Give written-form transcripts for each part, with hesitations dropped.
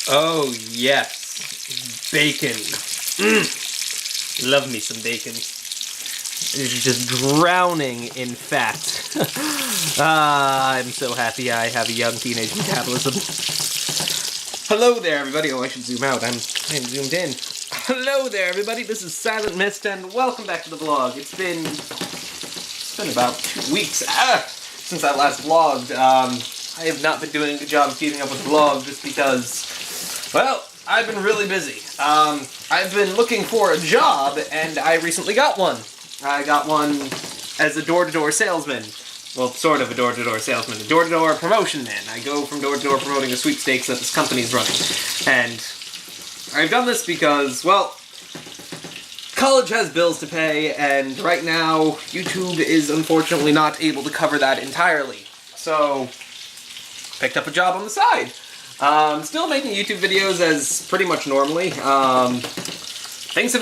Oh, yes. Bacon. Love me some bacon. It's just drowning in fat. I'm so happy I have a young teenage metabolism. Hello there, everybody. Oh, I should zoom out. I'm zoomed in. Hello there, everybody. This is Silent Mist, and welcome back to the vlog. It's been about 2 weeks since I last vlogged. I have not been doing a good job keeping up with the vlog just because, well, I've been really busy. I've been looking for a job, and I recently got one. I got one as a door-to-door salesman. Well, sort of a door-to-door salesman. A door-to-door promotion man. I go from door-to-door promoting a sweepstakes that this company's running. And I've done this because, well, college has bills to pay, and right now, YouTube is unfortunately not able to cover that entirely. So, picked up a job on the side. Still making YouTube videos as pretty much normally. Things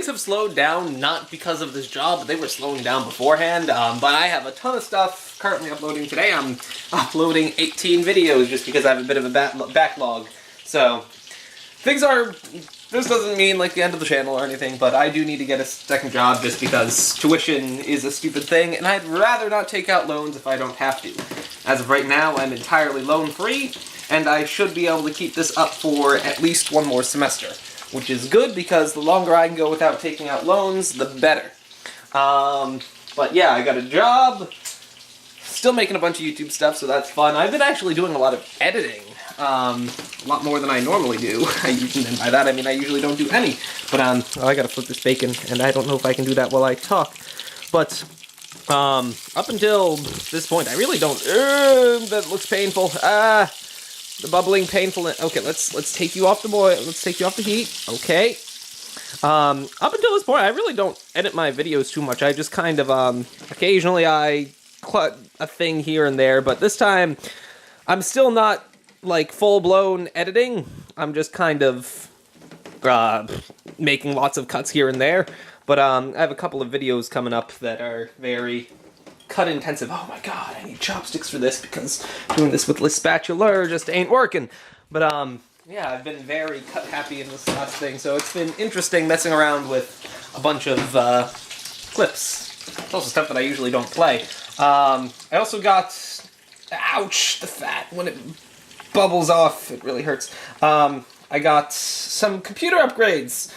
have slowed down, not because of this job, but they were slowing down beforehand. But I have a ton of stuff currently uploading today. I'm uploading 18 videos just because I have a bit of a backlog. So, this doesn't mean like the end of the channel or anything, but I do need to get a second job just because tuition is a stupid thing, and I'd rather not take out loans if I don't have to. As of right now, I'm entirely loan-free, and I should be able to keep this up for at least one more semester, which is good because the longer I can go without taking out loans, the better. But yeah, I got a job, still making a bunch of YouTube stuff, so that's fun. I've been actually doing a lot of editing, a lot more than I normally do. And by that I mean I usually don't do any. But oh, I gotta flip this bacon, and I don't know if I can do that while I talk. But up until this point, I really don't. That looks painful. The bubbling, painful. Okay, let's take you off the boil. Let's take you off the heat. Okay. Up until this point, I really don't edit my videos too much. I just kind of occasionally I cut a thing here and there, but this time I'm still not like full-blown editing. I'm just kind of making lots of cuts here and there. But I have a couple of videos coming up that are very cut-intensive. Oh my god, I need chopsticks for this because doing this with the spatula just ain't working. But yeah, I've been very cut-happy in this last thing, so it's been interesting messing around with a bunch of clips. It's also stuff that I usually don't play. I also got... Ouch! The fat. When it bubbles off, it really hurts. I got some computer upgrades.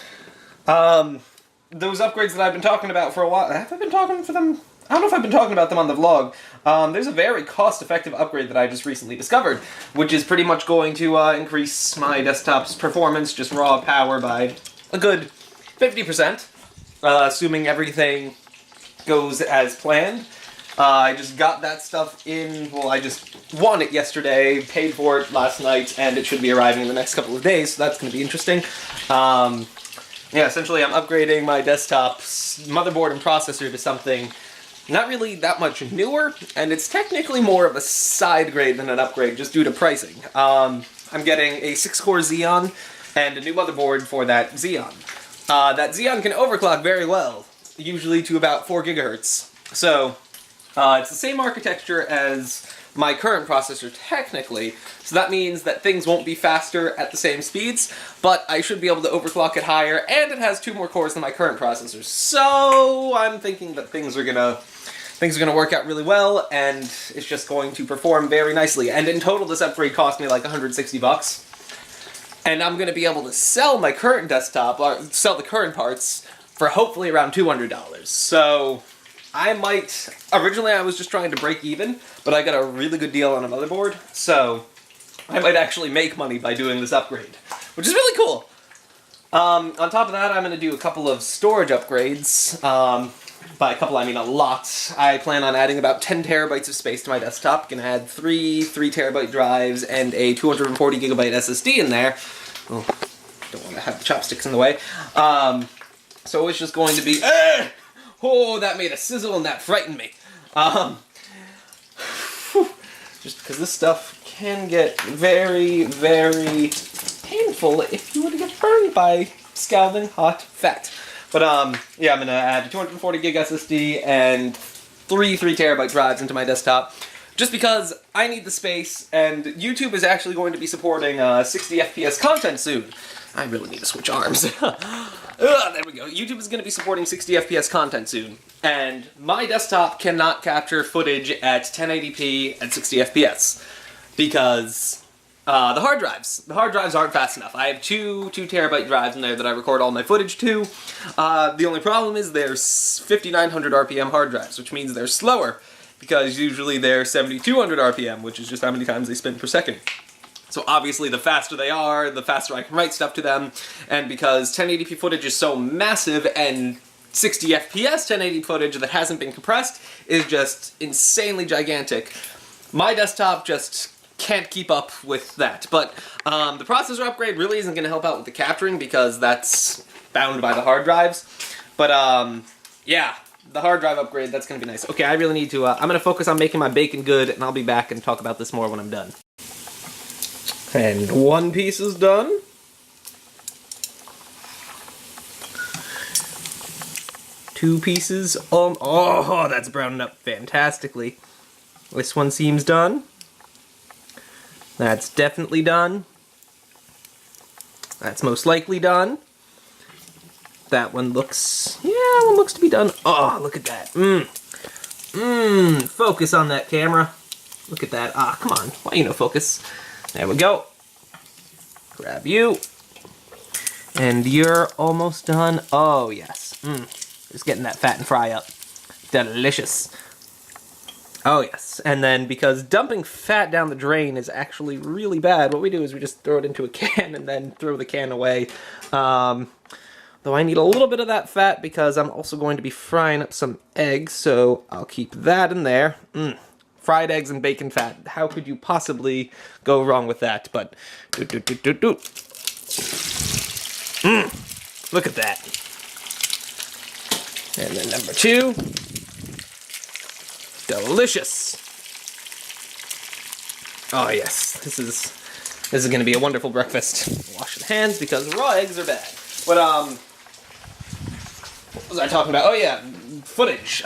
Those upgrades that I've been talking about for a while. Have I been talking for them? I don't know if I've been talking about them on the vlog. There's a very cost-effective upgrade that I just recently discovered, which is pretty much going to increase my desktop's performance, just raw power, by a good 50%, assuming everything goes as planned. I just got that stuff in, well, I just won it yesterday, paid for it last night, and it should be arriving in the next couple of days, so that's going to be interesting. Yeah, essentially I'm upgrading my desktop's motherboard and processor to something not really that much newer, and it's technically more of a side grade than an upgrade, just due to pricing. I'm getting a 6-core Xeon and a new motherboard for that Xeon. That Xeon can overclock very well, usually to about 4 gigahertz. So, it's the same architecture as my current processor, technically, so that means that things won't be faster at the same speeds, but I should be able to overclock it higher, and it has 2 more cores than my current processor. So I'm thinking that things are gonna work out really well, and it's just going to perform very nicely. And in total, this upgrade cost me like 160 bucks, and I'm gonna be able to sell my current desktop, or sell the current parts, for hopefully around $200. So I might... Originally, I was just trying to break even, but I got a really good deal on a motherboard, so I might actually make money by doing this upgrade, which is really cool. On top of that, I'm going to do a couple of storage upgrades. By a couple, I mean a lot. I plan on adding about 10 terabytes of space to my desktop. Going to add three 3-terabyte drives and a 240 gigabyte SSD in there. Oh, don't want to have the chopsticks in the way. So it's just going to be... Oh, that made a sizzle and that frightened me. Just because this stuff can get very, very painful if you were to get burned by scalding hot fat. But yeah, I'm going to add a 240 gig SSD and three 3-terabyte drives into my desktop. just because I need the space, and YouTube is actually going to be supporting 60 FPS content soon. I really need to switch arms. There we go. YouTube is going to be supporting 60 FPS content soon, and my desktop cannot capture footage at 1080p at 60 FPS because the hard drives aren't fast enough. I have two 2TB drives in there that I record all my footage to. The only problem is they're 5900 RPM hard drives, which means they're slower because usually they're 7200 RPM, which is just how many times they spin per second. So obviously the faster they are, the faster I can write stuff to them, and because 1080p footage is so massive and 60 FPS 1080 footage that hasn't been compressed is just insanely gigantic, my desktop just can't keep up with that. But the processor upgrade really isn't going to help out with the capturing because that's bound by the hard drives. But yeah, the hard drive upgrade, that's going to be nice. Okay, I really need to, I'm going to focus on making my bacon good, and I'll be back and talk about this more when I'm done. And one piece is done. Two pieces, oh, that's browning up fantastically. This one seems done. That's definitely done. That's most likely done. That one looks, yeah, one looks to be done. Oh, look at that. Focus on that camera. Look at that. Ah, come on. Why you no focus? There we go. Grab you. And you're almost done. Oh, yes. Just getting that fat and fry up. Delicious. Oh, yes. And then, because dumping fat down the drain is actually really bad, what we do is we just throw it into a can and then throw the can away. Though I need a little bit of that fat because I'm also going to be frying up some eggs, so I'll keep that in there. Fried eggs and bacon fat. How could you possibly go wrong with that? But, look at that. And then number two. Delicious. Oh yes, this is going to be a wonderful breakfast. Wash the hands because raw eggs are bad. But what was I talking about? Oh yeah, footage.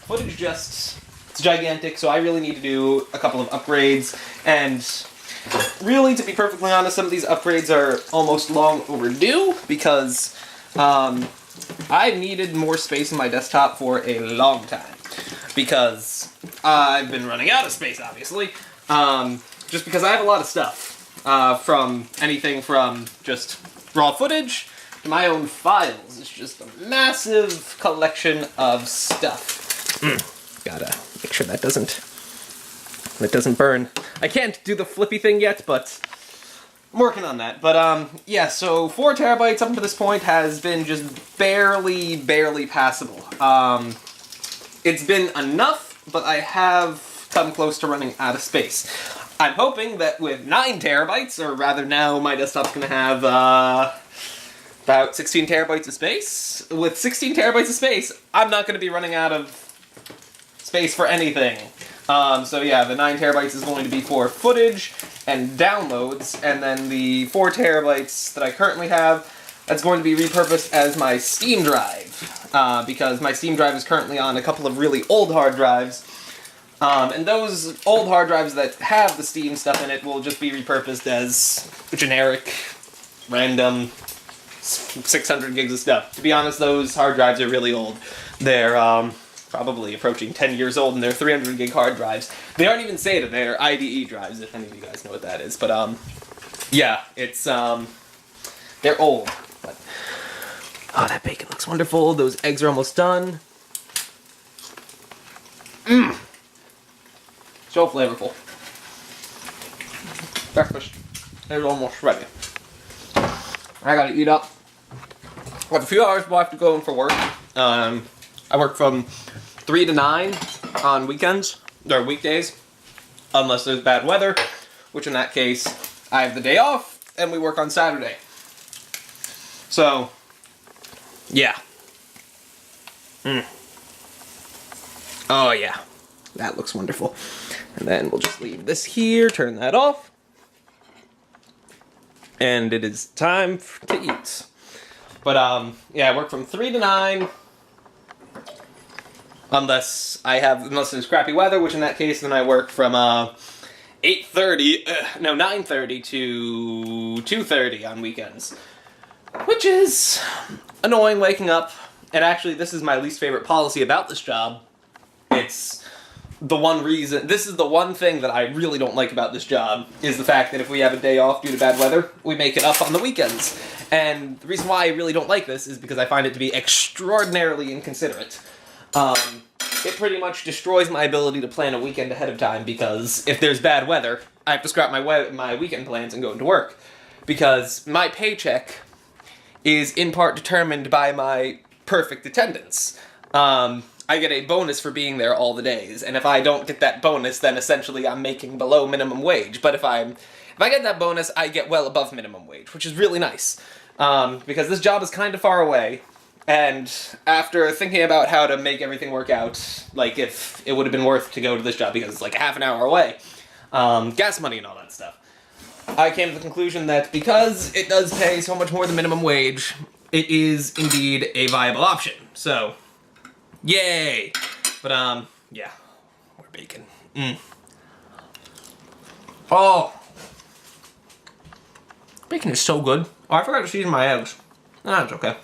Footage just, it's gigantic, so I really need to do a couple of upgrades, and really, to be perfectly honest, some of these upgrades are almost long overdue because I've needed more space in my desktop for a long time. Because I've been running out of space, obviously. Just because I have a lot of stuff. From anything from just raw footage to my own files. It's just a massive collection of stuff. Gotta make sure that doesn't burn. I can't do the flippy thing yet, but I'm working on that. But yeah, so 4 terabytes up to this point has been just barely passable. It's been enough, but I have come close to running out of space. I'm hoping that with 9 terabytes, or rather now my desktop's going to have about 16 terabytes of space. With 16 terabytes of space, I'm not going to be running out of space for anything. So yeah, the 9 terabytes is going to be for footage and downloads, and then the 4 terabytes that I currently have, that's going to be repurposed as my Steam drive. Because my Steam drive is currently on a couple of really old hard drives. And those old hard drives that have the Steam stuff in it will just be repurposed as generic, random 600 gigs of stuff. To be honest, those hard drives are really old. They're probably approaching 10 years old, and they're 300 gig hard drives. They aren't even SATA, they're IDE drives, if any of you guys know what that is. But yeah, it's they're old. But oh, that bacon looks wonderful. Those eggs are almost done. So flavorful. Breakfast is almost ready. I gotta eat up. I have a few hours before I have to go in for work. I work from 3 to 9 on weekends, or weekdays, unless there's bad weather, which in that case, I have the day off, and we work on Saturday. So, yeah. Oh yeah, that looks wonderful. And then we'll just leave this here, turn that off. And it is time to eat. But yeah, I work from 3 to 9. Unless there's crappy weather, which in that case, then I work from 9:30 to 2:30 on weekends. Which is annoying waking up. And actually, this is my least favorite policy about this job. It's the one reason, this is the one thing that I really don't like about this job, is the fact that if we have a day off due to bad weather, we make it up on the weekends. And the reason why I really don't like this is because I find it to be extraordinarily inconsiderate. It pretty much destroys my ability to plan a weekend ahead of time, because if there's bad weather, I have to scrap my weekend plans and go into work. Because my paycheck is in part determined by my perfect attendance. I get a bonus for being there all the days, and if I don't get that bonus, then essentially I'm making below minimum wage. But if I get that bonus, I get well above minimum wage, which is really nice. Because this job is kind of far away, and after thinking about how to make everything work out, like if it would have been worth to go to this job because it's like half an hour away, gas money and all that stuff, I came to the conclusion that because it does pay so much more than minimum wage, it is indeed a viable option. So, yay! But, yeah. More bacon. Oh! Bacon is so good. Oh, I forgot to season my eggs. That's okay.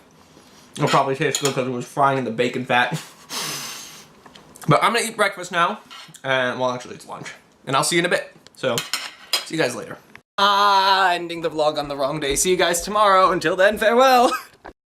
It'll probably taste good because it was frying in the bacon fat. But I'm gonna eat breakfast now. And, well, actually, it's lunch. And I'll see you in a bit. So, see you guys later. Ending the vlog on the wrong day. See you guys tomorrow. Until then, farewell!